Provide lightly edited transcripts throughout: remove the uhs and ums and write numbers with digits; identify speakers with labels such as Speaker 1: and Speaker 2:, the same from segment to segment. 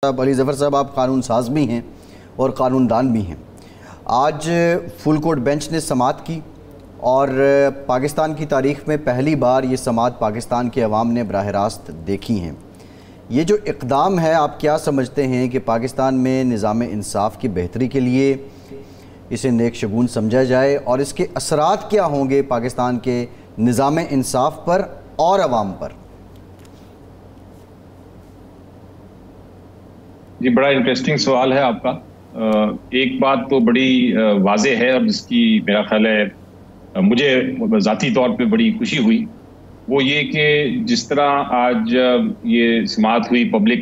Speaker 1: अली ज़फ़र साहब, आप कानून साज भी हैं और कानूनदान भी हैं। आज फुल कोर्ट बेंच ने समाअत की और पाकिस्तान की तारीख़ में पहली बार ये समाअत पाकिस्तान के अवाम ने बराह रास्त देखी हैं। ये जो इक़दाम है, आप क्या समझते हैं कि पाकिस्तान में निज़ाम इंसाफ की बेहतरी के लिए इसे नेक शगुन समझा जाए और इसके असरात क्या होंगे पाकिस्तान के निज़ाम इंसाफ पर और अवाम पर?
Speaker 2: जी, बड़ा इंटरेस्टिंग सवाल है आपका। एक बात तो बड़ी वाज़े है और जिसकी मेरा ख्याल है मुझे ज़ाती तौर पे बड़ी खुशी हुई, वो ये कि जिस तरह आज ये समाअत हुई, पब्लिक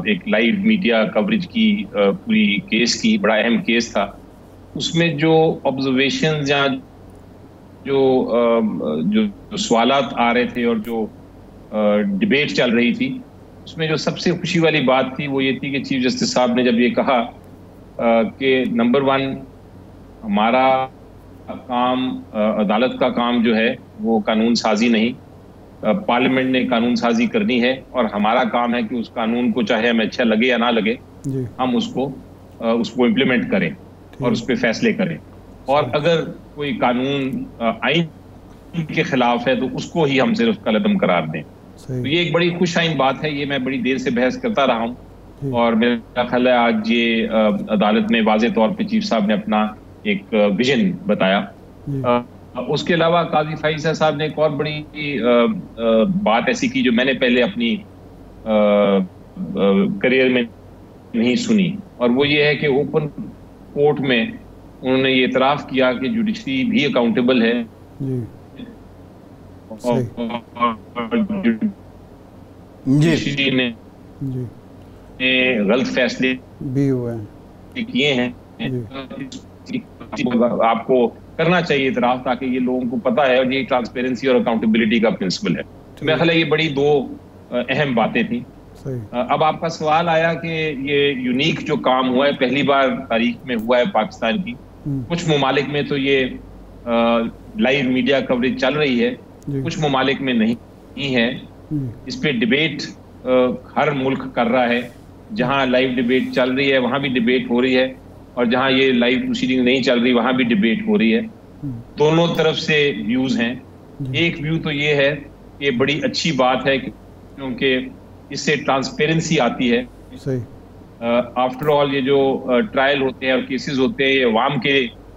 Speaker 2: एक लाइव मीडिया कवरेज की पूरी केस की, बड़ा अहम केस था। उसमें जो ऑब्जर्वेशंस या जो सवालात आ रहे थे और जो डिबेट चल रही थी, उसमें जो सबसे खुशी वाली बात थी वो ये थी कि चीफ जस्टिस साहब ने जब ये कहा कि नंबर 1 हमारा काम, अदालत का काम जो है वो कानून साजी नहीं, पार्लियामेंट ने कानून साजी करनी है और हमारा काम है कि उस कानून को चाहे हमें अच्छा लगे या ना लगे, हम उसको इम्प्लीमेंट करें और उस पर फैसले करें। और अगर कोई कानून आईन के खिलाफ है तो उसको ही हम सिर्फ कलअदम करार दें। तो ये एक बड़ी खुशाइन बात है। ये मैं बड़ी देर से बहस करता रहा हूँ और मेरा ख्याल है आज ये अदालत में वाज़े तौर पे चीफ साहब ने अपना एक विजन बताया। उसके अलावा काजी फैसल साहब ने एक और बड़ी बात ऐसी की जो मैंने पहले अपनी करियर में नहीं सुनी, और वो ये है कि ओपन कोर्ट में उन्होंने ये इतराफ़ किया कि जुडिशरी भी अकाउंटेबल है जुडिशरी ने गलत फैसले भी हुए किए हैं। आपको करना चाहिए इतराफ़, ताकि ये लोगों को पता है, और ये ट्रांसपेरेंसी और अकाउंटेबिलिटी का प्रिंसिपल है। मेरा ख्याल है ये बड़ी दो अहम बातें थी। अब आपका सवाल आया कि ये यूनिक जो काम हुआ है, पहली बार तारीख में हुआ है पाकिस्तान की। कुछ ममालिक में तो ये लाइव मीडिया कवरेज चल रही है, कुछ ममालिक में नहीं है। इस पे डिबेट हर मुल्क कर रहा है। जहां लाइव डिबेट चल रही है वहां भी डिबेट हो रही है, और जहां ये लाइव प्रोसीडिंग नहीं चल रही वहां भी डिबेट हो रही है। दोनों तरफ से व्यूज हैं। एक व्यू तो ये है कि बड़ी अच्छी बात है क्योंकि इससे ट्रांसपेरेंसी आती है। आफ्टर ऑल ये जो ट्रायल होते हैं और केसेस होते हैं, ये अवाम के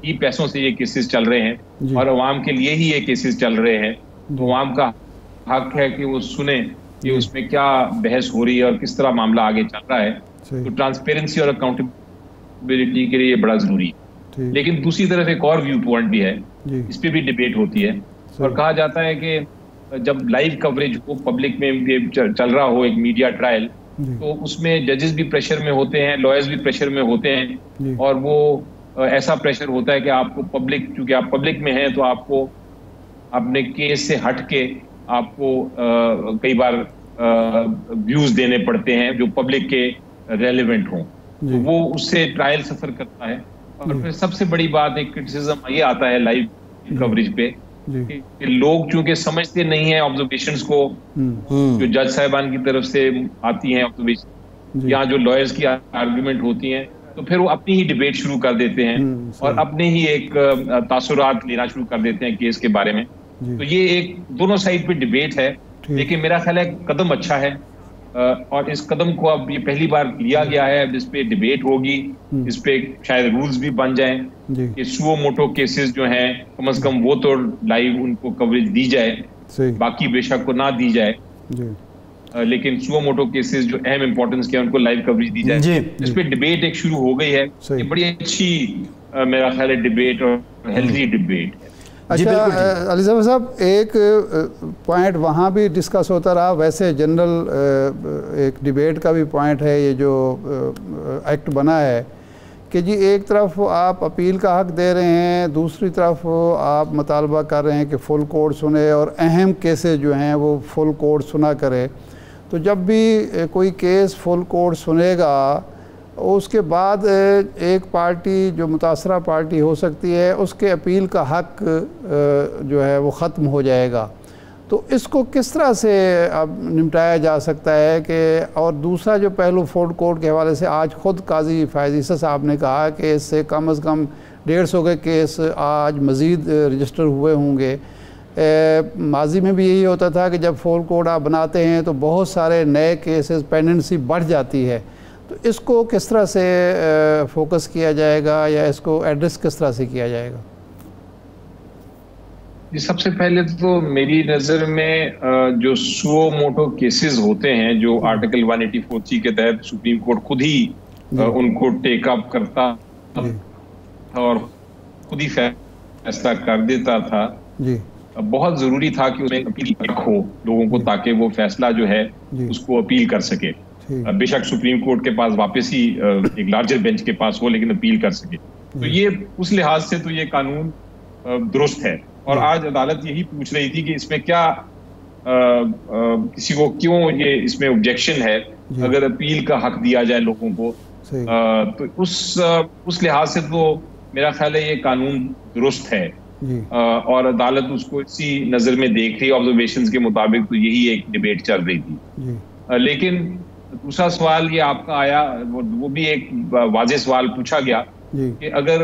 Speaker 2: ही पैसों से ये केसेस चल रहे हैं और अवाम के लिए ही ये केसेस चल रहे हैं। तो अवाम का हक है कि वो सुने कि उसमें क्या बहस हो रही है और किस तरह मामला आगे चल रहा है। तो ट्रांसपेरेंसी और अकाउंटेबिलिटी के लिए ये बड़ा जरूरी है। लेकिन दूसरी तरफ एक और व्यू पॉइंट भी है, इस पे भी डिबेट होती है और कहा जाता है कि जब लाइव कवरेज हो, पब्लिक में ये चल रहा हो एक मीडिया ट्रायल, तो उसमें जजेस भी प्रेशर में होते हैं, लॉयर्स भी प्रेशर में होते हैं, और वो ऐसा प्रेशर होता है कि आपको पब्लिक, चूंकि आप पब्लिक में हैं तो आपको अपने केस से हट के आपको कई बार व्यूज देने पड़ते हैं जो पब्लिक के रेलेवेंट हों। तो वो उससे ट्रायल सफर करता है। और फिर सबसे बड़ी बात, एक क्रिटिसिज्म ये आता है लाइव कवरेज पे कि लोग चूंकि समझते नहीं है ऑब्जर्वेशंस को, जो जज साहिबान की तरफ से आती हैं ऑब्जर्वेशन या जो लॉयर्स की आर्गुमेंट होती हैं, तो फिर वो अपनी ही डिबेट शुरू कर देते हैं और अपने ही एक तासुरात लेना शुरू कर देते हैं केस के बारे में। तो ये एक दोनों साइड पे डिबेट है, लेकिन मेरा ख्याल है कदम अच्छा है। और इस कदम को अब ये पहली बार लिया गया है। अब इस पे डिबेट होगी, इस पे शायद रूल्स भी बन जाएं कि सुओ मोटो केसेस जो हैं कम से कम वो तो लाइव उनको कवरेज दी जाए, बाकी बेशक को ना दी जाए, लेकिन सुओ मोटो केसेस जो अहम इंपॉर्टेंस के उनको लाइव कवरेज दी जाए। इस पे डिबेट एक शुरू हो गई है। ये बड़ी अच्छी मेरा ख्याल है डिबेट और हेल्दी डिबेट है।
Speaker 3: अच्छा अली ज़फ़र साहब, एक पॉइंट वहाँ भी डिस्कस होता रहा, वैसे जनरल एक डिबेट का भी पॉइंट है ये जो एक्ट बना है कि जी एक तरफ आप अपील का हक दे रहे हैं, दूसरी तरफ आप मुतालबा कर रहे हैं कि फुल कोर्ट सुने और अहम केसेस जो हैं वो फुल कोर्ट सुना करे। तो जब भी कोई केस फुल कोर्ट सुनेगा उसके बाद एक पार्टी जो मुतासरा पार्टी हो सकती है उसके अपील का हक जो है वो ख़त्म हो जाएगा। तो इसको किस तरह से अब निपटाया जा सकता है कि, और दूसरा जो पहलू फुल कोर्ट के हवाले से आज ख़ुद काजी फैज़ ईसा साहब ने कहा कि इससे कम से कम 150 के केस आज मज़ीद रजिस्टर हुए होंगे। माजी में भी यही होता था कि जब फुल कोर्ट आप बनाते हैं तो बहुत सारे नए केसेस पेंडेंसी बढ़ जाती है। तो इसको किस तरह से फोकस किया जाएगा या इसको एड्रेस किस तरह से किया जाएगा?
Speaker 2: सबसे पहले तो मेरी नज़र में जो सुओ मोटो केसेस होते हैं जो आर्टिकल 184(3) के तहत सुप्रीम कोर्ट खुद ही उनको टेक अप करता और खुद ही फैसला कर देता था, बहुत ज़रूरी था कि उसमें अपील हो लोगों को, ताकि वो फैसला जो है उसको अपील कर सके। बेशक सुप्रीम कोर्ट के पास वापस ही एक लार्जर बेंच के पास हो, लेकिन अपील कर सके। तो ये उस लिहाज से तो ये कानून दुरुस्त है। और आज अदालत यही पूछ रही थी कि इसमें क्या किसी को क्यों ये इसमें ऑब्जेक्शन है अगर अपील का हक दिया जाए लोगों को। तो उस लिहाज से तो मेरा ख्याल है ये कानून दुरुस्त है और अदालत उसको इसी नज़र में देख रही है। ऑब्जर्वेशंस के मुताबिक तो यही एक डिबेट चल रही थी। लेकिन दूसरा सवाल ये आपका आया, वो भी एक वाज़ेह सवाल पूछा गया कि अगर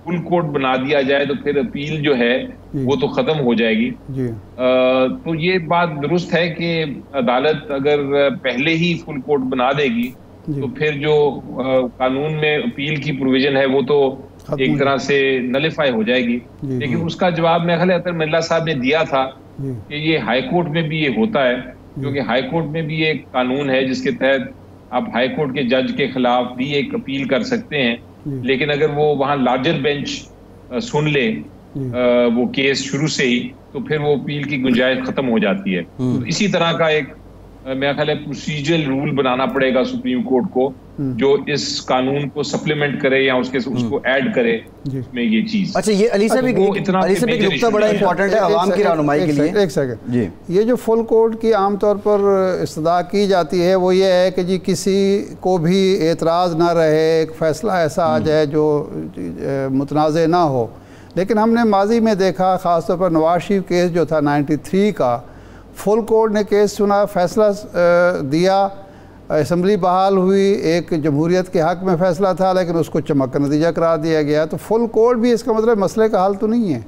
Speaker 2: फुल कोर्ट बना दिया जाए तो फिर अपील जो है वो तो खत्म हो जाएगी। तो ये बात दुरुस्त है कि अदालत अगर पहले ही फुल कोर्ट बना देगी तो फिर जो कानून में अपील की प्रोविजन है वो तो एक तरह से नलिफाई हो जाएगी। लेकिन उसका जवाब मेरे ख्याल अतर मिल्ला साहब ने दिया था कि ये हाई कोर्ट में भी ये होता है, क्योंकि हाई कोर्ट में भी एक कानून है जिसके तहत आप हाई कोर्ट के जज के खिलाफ भी एक अपील कर सकते हैं। लेकिन अगर वो वहाँ लार्जर बेंच सुन ले वो केस शुरू से ही, तो फिर वो अपील की गुंजाइश खत्म हो जाती है। तो इसी तरह का एक मेरा ख्याल है प्रोसीजरल रूल बनाना पड़ेगा सुप्रीम कोर्ट को, जो इस कानून को सप्लीमेंट करे या उसको ऐड करे इसमें ये चीज।
Speaker 1: अच्छा, ये अली साहब एक नुकता बड़ा इंपॉर्टेंट है आवाम की रहनुमाई के लिए।
Speaker 3: एक सेकंड जी, ये जो फुल कोर्ट की आमतौर पर इस्तदा की जाती है वो ये है कि जी किसी को भी एतराज़ ना रहे, एक फ़ैसला ऐसा आ जाए जो मुतनाज़ ना हो। लेकिन हमने माजी में देखा, ख़ासतौर पर नवाज शरीफ केस जो था 93 का, फुल कोर्ट ने केस सुना, फैसला दिया, असम्बली बहाल हुई, एक जमहूरियत के हक़ में फ़ैसला था, लेकिन उसको चमक का नतीजा करार दिया गया। तो फुल कोर्ट भी इसका मतलब मसले का हल तो नहीं है।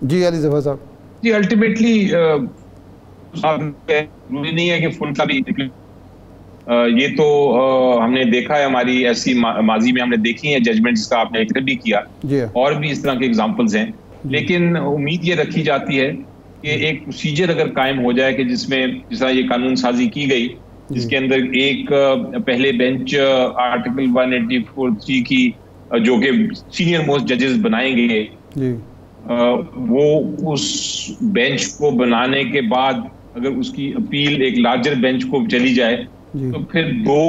Speaker 3: जी अली ज़फ़र साहब
Speaker 2: जी, अल्टीमेटली नहीं है कि फुल का भी ये तो हमने देखा है, हमारी ऐसी माजी में हमने देखी है जजमेंट्स का, आपने जिक्र भी किया, और भी इस तरह के एग्जांपल्स हैं। लेकिन उम्मीद ये रखी जाती है कि एक प्रोसीजर अगर कायम हो जाए कि जिसमें जिस तरह ये कानून साजी की गई, जिसके अंदर एक पहले बेंच आर्टिकल 184(3) की जो कि सीनियर मोस्ट जजेस बनाएंगे, वो उस बेंच को बनाने के बाद अगर उसकी अपील एक लार्जर बेंच को चली जाए तो फिर दो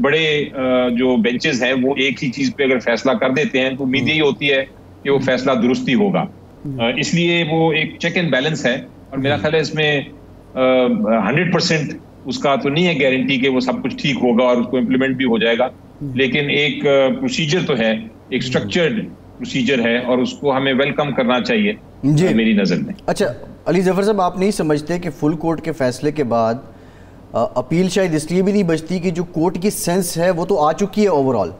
Speaker 2: बड़े जो बेंचेस हैं वो एक ही चीज पे अगर फैसला कर देते हैं तो उम्मीद यही होती है कि वो फैसला दुरुस्ती होगा। इसलिए वो एक चेक एंड बैलेंस है, और मेरा ख्याल है इसमें 100% उसका तो नहीं है गारंटी कि वो सब कुछ ठीक होगा और उसको इम्प्लीमेंट भी हो जाएगा। लेकिन एक प्रोसीजर तो है, एक स्ट्रक्चर्ड प्रोसीजर है, और उसको हमें वेलकम करना चाहिए मेरी नज़र में।
Speaker 1: अच्छा अली ज़फ़र साहब, आप नहीं समझते कि फुल कोर्ट के फैसले के बाद अपील शायद इसलिए भी नहीं बचती कि जो कोर्ट की सेंस है वो तो आ चुकी है ओवरऑल?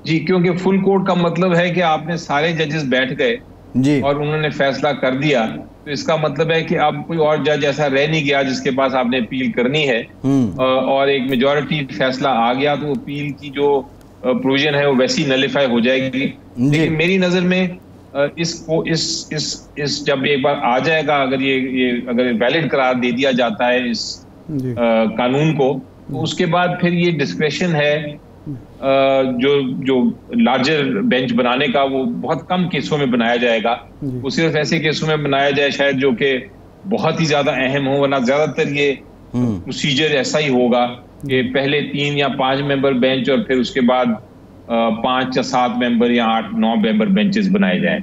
Speaker 2: जी, क्योंकि फुल कोर्ट का मतलब है कि आपने सारे जजेस बैठ गए
Speaker 1: जी
Speaker 2: और उन्होंने फैसला कर दिया, तो इसका मतलब है कि अब कोई और जज ऐसा रह नहीं गया जिसके पास आपने अपील करनी है, और एक मेजॉरिटी फैसला आ गया तो अपील की जो प्रोविजन है वो वैसी नलिफाई हो जाएगी। लेकिन मेरी नज़र में इसको इस जब एक बार आ जाएगा, अगर ये अगर वैलिड करार दे दिया जाता है इस कानून को, तो उसके बाद फिर ये डिस्क्रेशन है जो लार्जर बेंच बनाने का, वो बहुत कम केसों में बनाया जाएगा। वो सिर्फ ऐसे केसों में बनाया जाए शायद जो कि बहुत ही ज्यादा अहम हो, वरना ज्यादातर ये प्रोसीजर ऐसा ही होगा कि पहले 3 या 5 मेंबर बेंच और फिर उसके बाद 5 या 7 मेंबर या 8-9 मेंबर बेंचेस बनाए जाए।